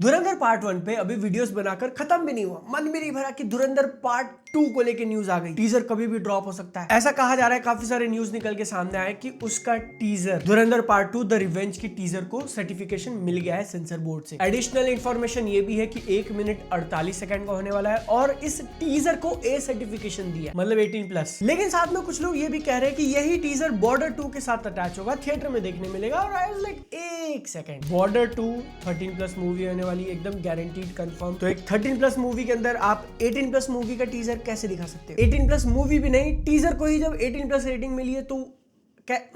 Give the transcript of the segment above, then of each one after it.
धुरंधर part 1 पे अभी videos बनाकर खत्म भी नहीं हुआ, मन भी नहीं भरा कि धुरंधर पार्ट 2 को लेके न्यूज आ गई। टीजर कभी भी ड्रॉप हो सकता है, ऐसा कहा जा रहा है। काफी सारे न्यूज निकल के सामने आए कि उसका teaser Dhurandhar part 2 the revenge की टीजर को सर्टिफिकेशन मिल गया है सेंसर बोर्ड से। एडिशनल इंफॉर्मेशन ये भी है कि 1 मिनट 48 सेकंड का होने वाला है और इस टीजर को ए सर्टिफिकेशन दिया, मतलब 18+। लेकिन साथ में कुछ लोग ये भी कह रहे हैं कि यही टीजर बॉर्डर 2 के साथ अटैच होगा, थिएटर में देखने मिलेगा। और आई वाज लाइक, एक सेकंड, बॉर्डर 2 13+ मूवी होने वाली, एकदम गारंटीड कंफर्म। तो एक 13+ मूवी के अंदर आप 18+ मूवी का टीजर कैसे दिखा सकते हो? 18+ मूवी भी नहीं, टीजर को ही जब 18+ रेटिंग मिली है तो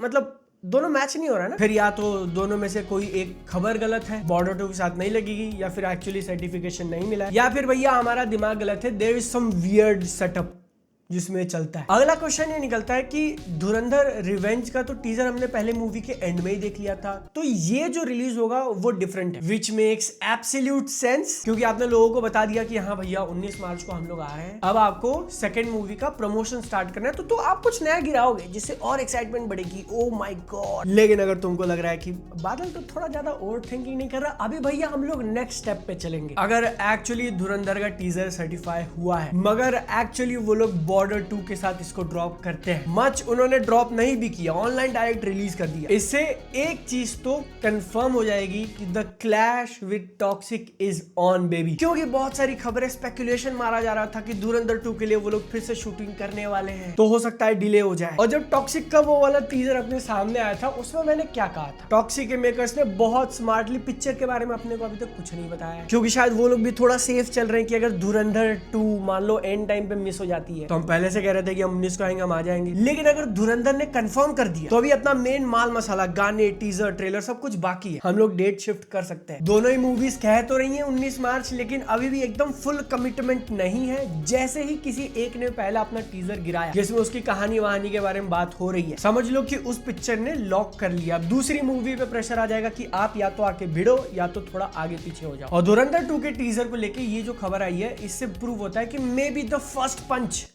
मतलब दोनों मैच नहीं हो रहा ना। फिर या तो दोनों में से कोई एक खबर गलत है, बॉर्डर 2 के साथ नहीं लगेगी, या फिर एक्चुअली सर्टिफिकेशन नहीं मिला, या फिर भैया हमारा दिमाग गलत है। There is some weird setup जिसमें चलता है। अगला क्वेश्चन ये निकलता है कि धुरंधर रिवेंज का तो टीजर हमने पहले मूवी के एंड में ही देख लिया था, तो ये जो रिलीज होगा वो डिफरेंट है, विच मेक्स एब्सोल्यूट सेंस, क्योंकि आपने लोगों को बता दिया कि हाँ भैया 19 मार्च को हम लोग आ रहे हैं, अब आपको सेकंड मूवी का प्रमोशन स्टार्ट करना है, तो आप कुछ नया गिराओगे जिससे और एक्साइटमेंट बढ़ेगी। Oh my God. लेकिन अगर तुमको लग रहा है कि बादल तो थोड़ा ज्यादा ओवर थिंकिंग नहीं कर रहा, अभी भैया हम लोग नेक्स्ट स्टेप पे चलेंगे। अगर एक्चुअली धुरंधर का टीजर सर्टिफाई हुआ है, मगर एक्चुअली वो लोग बॉर्डर 2 के साथ इसको ड्रॉप करते हैं, मच उन्होंने ड्रॉप नहीं भी किया, ऑनलाइन डायरेक्ट रिलीज कर दिया, इससे एक चीज तो कंफर्म हो जाएगी कि the clash with toxic is on baby. क्योंकि बहुत सारी खबरें, स्पेकुलेशन मारा जा रहा था कि धुरंधर 2 के लिए वो लोग फिर से शूटिंग करने वाले हैं, तो हो सकता है डिले हो जाए। और जब टॉक्सिक का वो वाला टीजर अपने सामने आया था, उसमें मैंने क्या कहा था, टॉक्सिक के मेकर्स ने बहुत स्मार्टली पिक्चर के बारे में अपने को अभी तक कुछ नहीं बताया, क्योंकि शायद वो लोग भी थोड़ा सेफ चल रहे हैं कि अगर धुरंधर 2 मान लो एंड टाइम पे मिस हो जाती है, तो हम पहले से कह रहे थे कि हम 19 को आएंगे, हम आ जाएंगे। लेकिन अगर धुरंधर ने कंफर्म कर दिया तो अभी अपना मेन माल मसाला, गाने, टीजर, ट्रेलर सब कुछ बाकी है, हम लोग डेट शिफ्ट कर सकते हैं। दोनों ही मूवीज कह तो रही हैं 19 मार्च, लेकिन अभी भी एकदम फुल कमिटमेंट नहीं है। जैसे ही किसी एक ने पहला अपना टीजर गिराया जिसमें उसकी कहानी वहानी के बारे में बात हो रही है, समझ लो कि उस पिक्चर ने लॉक कर लिया। अब दूसरी मूवी पे प्रेशर आ जाएगा कि आप या तो आके भिड़ो या तो थोड़ा आगे पीछे हो जाओ। और धुरंधर 2 के टीजर को लेके ये जो खबर आई है, इससे प्रूव होता है कि maybe the first punch,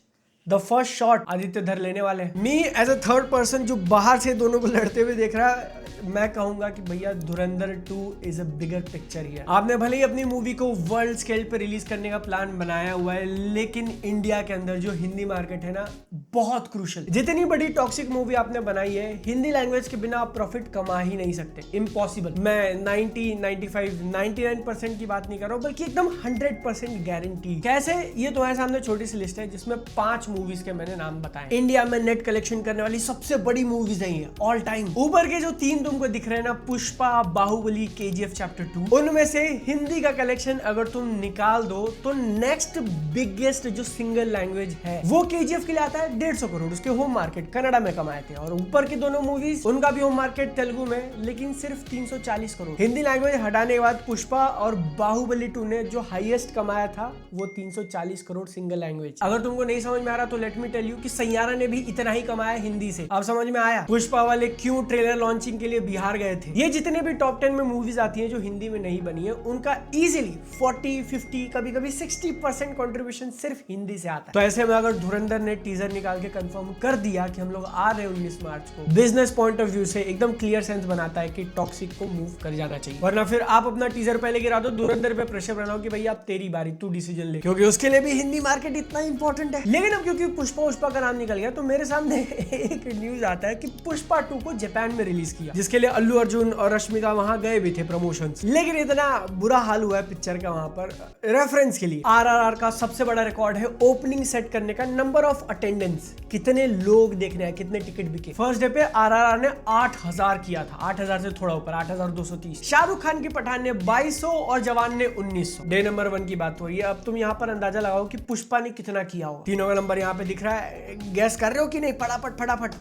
the first shot Aditya Dhar लेने वाले हैं। Me as a third person जो बाहर से दोनों को लड़ते हुए देख रहा है, मैं कहूंगा कि भैया धुरंधर 2 is a bigger picture here. आपने भले ही अपनी मूवी को वर्ल्ड स्केल पे रिलीज करने का प्लान बनाया हुआ है, लेकिन इंडिया के अंदर जो हिंदी मार्केट है ना, बहुत क्रूशल। जितनी बड़ी टॉक्सिक मूवी आपने बनाई है, हिंदी लैंग्वेज के बिना आप प्रॉफिट कमा ही नहीं सकते, इम्पॉसिबल। मैं 90, 95, 99% की बात नहीं कर रहा हूं, बल्कि एकदम 100% गारंटी। कैसे? ये तुम्हारे सामने छोटी सी लिस्ट है जिसमें 5 मूवीज के मैंने नाम बताए। इंडिया में नेट कलेक्शन करने वाली सबसे बड़ी मूवीज है ऑल टाइम। ऊपर के जो 3 तुमको दिख रहे हैं ना, पुष्पा, बाहुबली, KGF चैप्टर 2, उनमें से हिंदी का कलेक्शन अगर तुम निकाल दो तो नेक्स्ट बिगेस्ट जो सिंगल लैंग्वेज है वो KGF के लिए आता है 150 करोड़। उसके होम मार्केट कनाडा में कमाए थे, और ऊपर की दोनों मूवीज उनका भी होम मार्केट तेलुगु में, लेकिन सिर्फ 340 करोड़। हिंदी लैंग्वेज हटाने के बाद पुष्पा और बाहुबली 2 ने जो हाईएस्ट कमाया था वो 340 करोड़ सिंगल लैंग्वेज। अगर तुमको नहीं समझ में आ रहा तो लेट मी टेल यू कि सैयारा ने भी इतना ही कमाया हिंदी से। अब समझ में आया पुष्पा वाले क्यों ट्रेलर लॉन्चिंग के लिए बिहार गए थे। ये जितने भी टॉप 10 में मूवीज आती हैं जो हिंदी में नहीं बनी है, उनका इजीली 40, 50, कभी कभी 60% कंट्रीब्यूशन सिर्फ हिंदी से आता है। तो ऐसे में अगर धुरंधर ने टीजर निकाल के कंफर्म कर दिया कि हम लोग आ रहे हैं 19 मार्च को, बिजनेस पॉइंट ऑफ व्यू से एकदम क्लियर सेंस बनाता है कि टॉक्सिक को मूव कर जाना चाहिए। वरना फिर आप अपना टीजर पहले गिरा दो, धुरंधर पे प्रेशर बनाओ कि भैया अब तेरी बारी, तू डिसीजन ले, क्योंकि उसके लिए भी हिंदी मार्केट इतना इंपॉर्टेंट है। लेकिन अब क्योंकि पुष्पा का नाम निकल गया, तो मेरे सामने एक न्यूज आता है कि पुष्पा 2 को जापान में रिलीज किया, जिसके लिए अल्लू अर्जुन और रश्मिका वहां गए भी थे प्रमोशंस। लेकिन इतना बुरा हाल हुआ है पिक्चर का वहां पर। रेफरेंस के लिए RRR का सबसे बड़ा रिकॉर्ड है ओपनिंग सेट करने का, नंबर ऑफ अटेंडेंस, कितने लोग देखने आए, कितने टिकट बिके। फर्स्ट डे पे RRR ने 8000 किया था, 8000 से थोड़ा ऊपर, 8230। शाहरुख खान की पठान ने 2200 और जवान ने 1900। डे नंबर 1 की बात हो रही है। अब तुम यहाँ पर अंदाजा लगाओ कि पुष्पा ने कितना किया हो। तीनों का नंबर यहाँ पे दिख रहा है, गैस कर रहे हो कि नहीं? फटाफट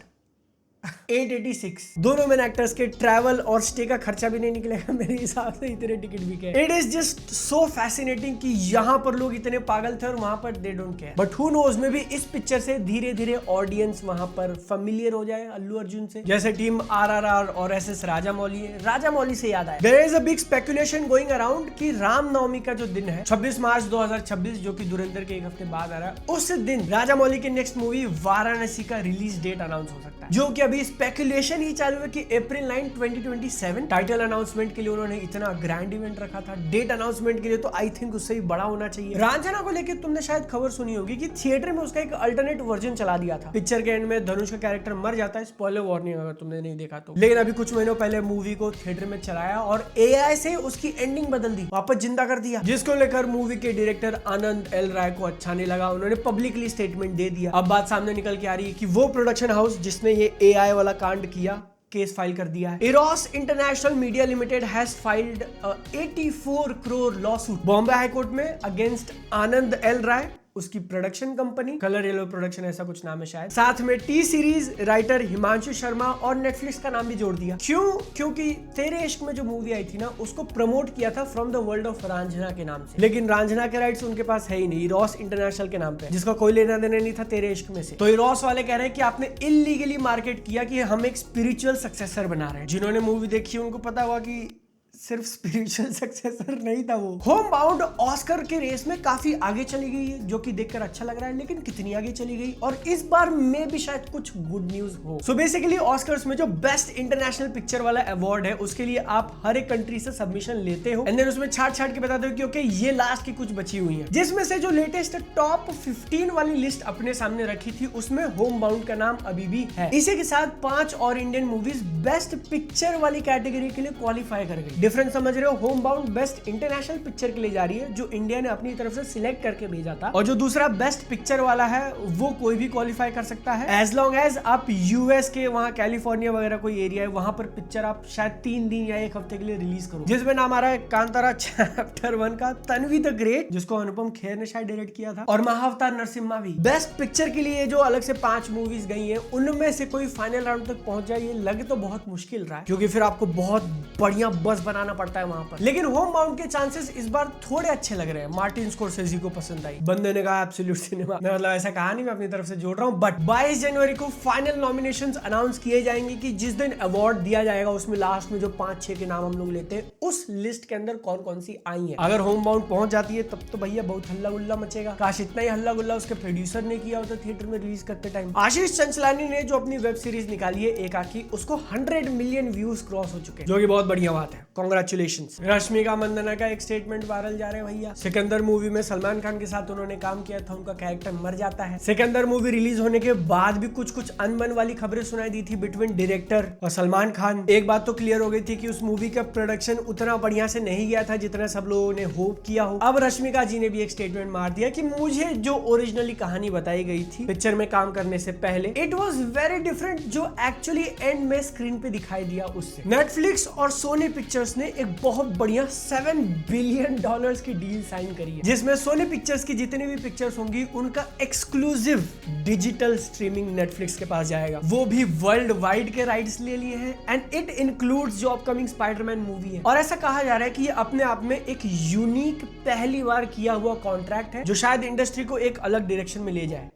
886। दोनों मेन एक्टर्स के ट्रैवल और स्टे का खर्चा भी नहीं निकलेगा मेरे हिसाब से, इतने टिकट भी के। It is just so fascinating कि यहाँ पर लोग इतने पागल थे और वहां पर they don't care. But who knows, में भी इस पिक्चर से धीरे धीरे ऑडियंस वहां पर फेमिलियर हो जाए अल्लू अर्जुन से, जैसे टीम RRR और SS राजामौली है। राजामौली से याद आया, there is a big speculation going around कि रामनवमी का जो दिन है 26 मार्च 2026, जो कि धुरंधर के एक हफ्ते बाद आ रहा है, उस दिन राजामौली की नेक्स्ट मूवी वाराणसी का रिलीज डेट अनाउंस हो सकता है, जो कि अभी स्पेकुलेशन ही चालू है कि अप्रैल 9 2027 टाइटल अनाउंसमेंट के लिए उन्होंने इतना ग्रैंड इवेंट रखा था। डेट अनाउंसमेंट के लिए तो आई थिंक उससे भी बड़ा होना चाहिए। रांझना को लेकर तुमने शायद खबर सुनी होगी कि थिएटर में उसका एक अल्टरनेट वर्जन चला दिया था। पिक्चर के एंड में धनुष का कैरेक्टर मर जाता है, स्पॉइलर वार्निंग अगर तुमने नहीं देखा तो। लेकिन अभी कुछ महीनों पहले मूवी को थिएटर में चलाया और एआई से उसकी एंडिंग बदल दी, वापस जिंदा कर दिया, जिसको लेकर मूवी के डायरेक्टर आनंद एल राय को अच्छा नहीं लगा। उन्होंने पब्लिकली स्टेटमेंट दे दिया। अब बात सामने निकल के आ रही है कि वो प्रोडक्शन हाउस जिसने ये एआई वाला कांड किया, केस फाइल कर दिया है। Eros international media limited has filed 84 crore lawsuit Bombay high court में अगेंस्ट आनंद एल राय, उसकी production company colour yellow production ऐसा कुछ नाम है शायद, साथ में T series writer Himanshu Sharma और नेटफ्लिक्स का नाम भी जोड़ दिया। क्यों? क्योंकि तेरे इश्क में जो मूवी आई थी ना, उसको प्रमोट किया था from the world of Raanjhanaa के नाम से, लेकिन रांझना के राइट्स उनके पास है ही नहीं, इरोस इंटरनेशनल के नाम पे, जिसका कोई लेना देना नहीं था तेरे इश्क में से। तो इरोस वाले कह रहे हैं कि आपने इलीगली मार्केट किया कि हम एक स्पिरिचुअल सक्सेसर बना रहे हैं। जिन्होंने मूवी देखी उनको पता हुआ कि सिर्फ स्पिरिचुअल सक्सेसर नहीं था वो। होम बाउंड ऑस्कर के रेस में काफी आगे चली गई है, जो कि देखकर अच्छा लग रहा है, लेकिन कितनी आगे चली गई और इस बार में भी शायद कुछ गुड न्यूज हो। सो बेसिकली ऑस्कर्स में जो बेस्ट इंटरनेशनल पिक्चर वाला अवार्ड है, उसके लिए आप हर एक कंट्री से सबमिशन लेते हो एंड देन उसमें छाट के बताते हो कि ओके ये लास्ट की कुछ बची हुई है, जिसमें से जो लेटेस्ट टॉप 15 वाली लिस्ट अपने सामने रखी थी उसमें होम बाउंड का नाम अभी भी है। इसी के साथ 5 और इंडियन मूवीज बेस्ट पिक्चर वाली कैटेगरी के लिए क्वालिफाई कर गई। डिफरेंस समझ रहे हो? Home bound best international picture के लिए जा रही है, जो इंडिया ने अपनी तरफ से सिलेक्ट करके भेजा था, और जो दूसरा बेस्ट पिक्चर वाला है वो कोई भी क्वालिफाई कर सकता है, एज लॉन्ग एज आप यूएस के वहां कैलिफोर्निया वगैरह कोई एरिया है वहां पर पिक्चर आप शायद 3 दिन या 1 हफ्ते के लिए रिलीज करो, जिसमें नाम आ रहा है कांतारा चैप्टर 1 का तन्वी द ग्रेट, जिसको अनुपम खेर ने शायद डायरेक्ट किया था, और महाअवतार नरसिम्हा भी। बेस्ट पिक्चर के लिए जो अलग से 5 मूवीज गई है, उनमें से कोई फाइनल राउंड तक पहुंच जाए ये लगे तो बहुत मुश्किल रहा है, क्योंकि फिर आपको बहुत बढ़िया बस बनाना पड़ता है वहां पर। लेकिन होम बाउंड के चांसेस इस बार थोड़े अच्छे लग रहे हैं। मार्टिन स्कोर्सेज़ी को पसंद आई, बंदे ने कहा एब्सोल्यूट सिनेमा, मैं मतलब ऐसा कहा नहीं, मैं अपनी तरफ से जोड़ रहा हूं। बट 22 जनवरी को फाइनल नॉमिनेशंस अनाउंस किए जाएंगे कि जिस दिन अवार्ड दिया जाएगा उसमें लास्ट में जो 5-6 के नाम हम लोग लेते हैं, उस लिस्ट के अंदर कौन कौन सी आई है। अगर होम बाउंड पहुंच जाती है तब तो भैया बहुत हल्ला गुल्ला मचेगा। काश इतना ही हल्ला गुल्ला उसके प्रोड्यूसर ने किया होता थिएटर में रिलीज करते टाइम। आशीष चंचलानी ने जो अपनी वेब सीरीज निकाली है एकाकी, उसको 100 मिलियन व्यूज क्रॉस हो चुके हैं, जो कि बहुत बढ़िया बात है, कांग्रेचुलेशंस। रश्मिका मंदाना का एक स्टेटमेंट वायरल जा रहे हैं भैया। सिकंदर मूवी में सलमान खान के साथ उन्होंने काम किया था, उनका कैरेक्टर मर जाता है। सिकंदर मूवी रिलीज होने के बाद भी कुछ अनबन वाली खबरें सुनाई दी थी बिटवीन डायरेक्टर और सलमान खान। एक बात तो क्लियर हो गई थी कि उस मूवी का प्रोडक्शन उतना बढ़िया से नहीं गया था जितना सब लोगों ने होप किया हो। अब रश्मिका जी ने भी एक स्टेटमेंट मार दिया कि मुझे जो ओरिजिनली कहानी बताई गई थी पिक्चर में काम करने से पहले, इट वॉज वेरी डिफरेंट जो एक्चुअली एंड में स्क्रीन पे दिखाई दिया उससे। नेटफ्लिक्स और सोनी पिक्चर्स ने एक बहुत बढ़िया $7 बिलियन की डील साइन करी है, जिसमें सोनी पिक्चर्स की जितनी भी पिक्चर्स होंगी उनका एक्सक्लूसिव डिजिटल स्ट्रीमिंग नेटफ्लिक्स के पास जाएगा, वो भी वर्ल्ड वाइड के राइट्स ले लिए हैं एंड इट इंक्लूड्स जो अपकमिंग स्पाइडरमैन मूवी है। और ऐसा कहा जा रहा है कि ये अपने आप में एक यूनिक पहली बार किया हुआ कॉन्ट्रैक्ट है जो शायद इंडस्ट्री को एक अलग डायरेक्शन में ले जाए।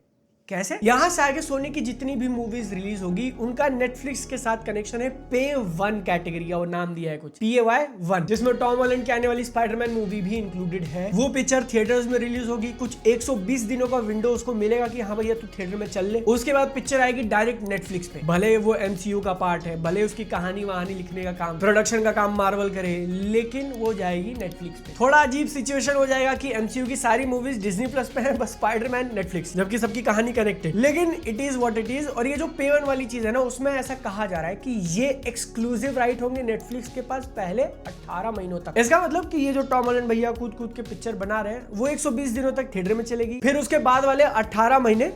कैसे? यहां से आगे सोनी की जितनी भी मूवीज रिलीज होगी उनका नेटफ्लिक्स के साथ कनेक्शन है पे1 कैटेगरी का, वो नाम दिया है कुछ PAY1, जिसमें टॉम हॉलैंड की आने वाली स्पाइडरमैन मूवी भी इंक्लूडेड है। वो पिक्चर थिएटर्स में रिलीज होगी, कुछ 120 दिनों का विंडो उसको मिलेगा कि हाँ भैया तू थिएटर में चल ले। उसके बाद पिक्चर आएगी डायरेक्ट नेटफ्लिक्स पे, भले वो MCU का पार्ट है, भले उसकी कहानी वहानी लिखने का काम, प्रोडक्शन का काम मार्वल करे, लेकिन वो जाएगी नेटफ्लिक्स पे। थोड़ा अजीब सिचुएशन हो जाएगा कि MCU की सारी मूवीज डिज्नी प्लस पे है, बस स्पाइडरमैन नेटफ्लिक्स, जबकि सबकी कहानी कनेक्टेड। लेकिन it is what it is. और ये जो पे1 वाली चीज है ना, उसमें ऐसा कहा जा रहा है कि ये एक्सक्लूसिव राइट होंगे नेटफ्लिक्स के पास पहले 18 महीनों तक। इसका मतलब कि ये जो टॉम हॉलैंड भैया कूद के पिक्चर बना रहे हैं वो 120 दिनों तक थिएटर में चलेगी, फिर उसके बाद वाले 18 महीने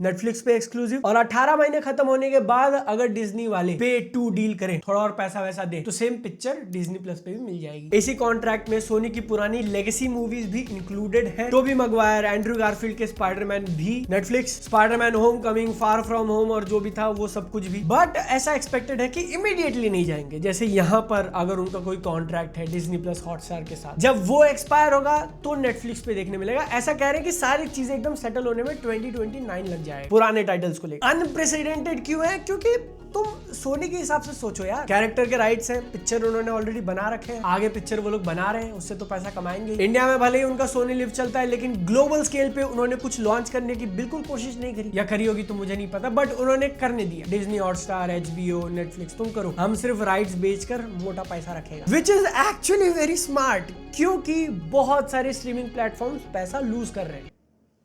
नेटफ्लिक्स पे एक्सक्लूसिव, और 18 महीने खत्म होने के बाद अगर डिज्नी वाले पे2 डील करें, थोड़ा और पैसा वैसा दे, तो सेम पिक्चर डिज्नी प्लस पे भी मिल जाएगी। इसी कॉन्ट्रैक्ट में सोनी की पुरानी लेगेसी मूवीज भी इंक्लूडेड है। टोबी मैगवायर, एंड्रू गारफील्ड के स्पाइडरमैन भी Netflix, Spiderman Homecoming, far from home और जो भी था वो सब कुछ भी। बट ऐसा एक्सपेक्टेड है कि इमीडिएटली नहीं जाएंगे, जैसे यहाँ पर अगर उनका कोई कॉन्ट्रैक्ट है डिज्नी प्लस हॉटस्टार के साथ, जब वो एक्सपायर होगा तो नेटफ्लिक्स पे देखने मिलेगा। ऐसा कह रहे हैं कि सारी चीजें एकदम सेटल होने में 2029 लग जाएगा। लेके आए पुराने टाइटल्स को लेकर। अनप्रेसिडेंटेड क्यों है? क्योंकि तुम सोनी के हिसाब से सोचो यार, कैरेक्टर के राइट्स हैं, पिक्चर उन्होंने ऑलरेडी बना रखे हैं, आगे पिक्चर वो लोग बना रहे हैं, उससे तो पैसा कमाएंगे। इंडिया में भले ही उनका सोनी लिव चलता है, लेकिन ग्लोबल स्केल पे उन्होंने कुछ लॉन्च करने की बिल्कुल कोशिश नहीं करी, या करी होगी तो मुझे नहीं पता, बट उन्होंने करने दिया। डिज्नी हॉटस्टार, HBO, नेटफ्लिक्स, तुम करो, हम सिर्फ राइट्स बेचकर मोटा पैसा रखेगा, which is actually very smart, क्योंकि बहुत सारे स्ट्रीमिंग प्लेटफॉर्म्स पैसा लूज कर रहे हैं,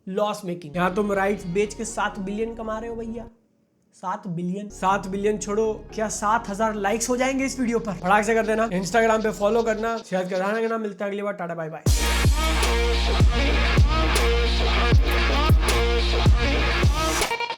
लॉस मेकिंग। यहाँ तुम राइट्स बेच के 7 बिलियन कमा रहे हो भैया, 7 बिलियन छोड़ो, क्या 7,000 लाइक्स हो जाएंगे इस वीडियो पर? फटाक से कर देना, इंस्टाग्राम पे फॉलो करना, शेयर करना। मिलता है अगली बार, टाटा बाय बाय।